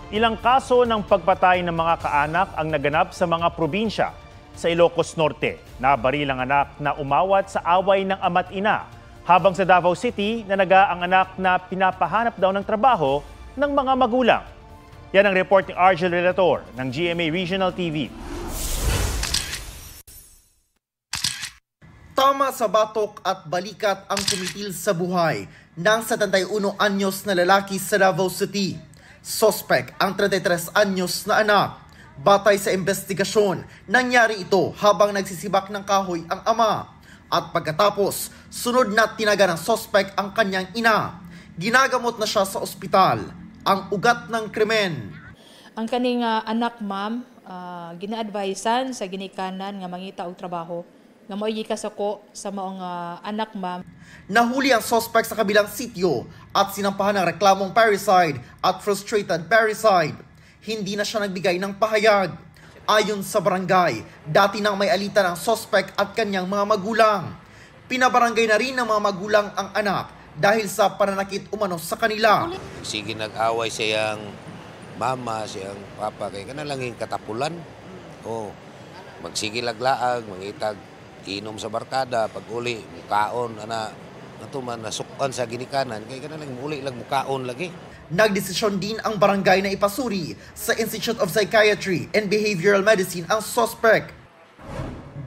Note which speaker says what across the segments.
Speaker 1: Ilang kaso ng pagpatay ng mga kaanak ang naganap sa mga probinsya. Sa Ilocos Norte, nabaril ang anak na umawat sa away ng ama't ina. Habang sa Davao City, nanaga ang anak na pinapahanap daw ng trabaho ng mga magulang. Yan ang report ni Argel Relator ng GMA Regional TV.
Speaker 2: Tama sa batok at balikat ang kumitil sa buhay ng 71 anyos na lalaki sa Davao City. Suspect ang 33 anyos na anak. Batay sa investigasyon, nangyari ito habang nagsisibak ng kahoy ang ama. At pagkatapos, sunod na tinaga ng suspect ang kanyang ina. Ginagamot na siya sa ospital. Ang ugat ng krimen.
Speaker 3: Ang kaning anak, ma'am, gina-advisean sa ginikanan nga mangita og trabaho nga mo'y gikas ako sa maong anak, ma'am.
Speaker 2: Nahuli ang suspect sa kabilang sitio at sinampahan ng reklamong parricide at frustrated parricide. Hindi na siya nagbigay ng pahayag. Ayon sa barangay, dati nang may alitan ang suspect at kanyang mga magulang. Pinabarangay na rin ng mga magulang ang anak dahil sa pananakit umano sa kanila.
Speaker 4: Sige nag-away siyang mama, siyang papa, kaya lang yung katapulan. Magsige laglaag, mangitag, inom sa barkada, pag uli, mukaon, natuman, nasukan sa ginikanan, kaya lang muli lang mukaon lagi.
Speaker 2: Nagdesisyon din ang barangay na ipasuri sa Institute of Psychiatry and Behavioral Medicine ang suspect.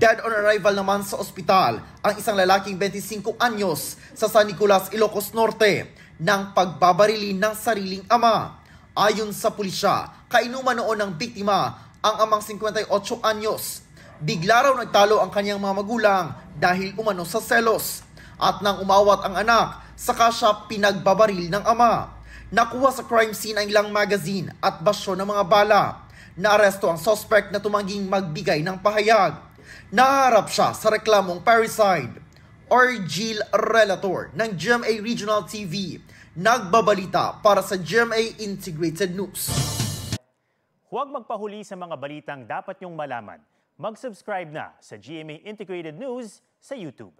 Speaker 2: Dead on arrival naman sa ospital ang isang lalaking 25 anyos sa San Nicolas, Ilocos Norte ng pagbabarili ng sariling ama. Ayon sa pulisya, kainuman noon ng biktima ang amang 58 anyos. Bigla raw nagtalo ang kanyang mga magulang dahil umano sa selos. At nang umawat ang anak, saka siya pinagbabaril ng ama. Nakuha sa crime scene ang ilang magazine at basyo ng mga bala. Naaresto ang suspect na tumangging magbigay ng pahayag. Naharap siya sa reklamong parricide. Argel Relator ng GMA Regional TV. Nagbabalita para sa GMA Integrated News.
Speaker 1: Huwag magpahuli sa mga balitang dapat niyong malaman. Mag-subscribe na sa GMA Integrated News sa YouTube.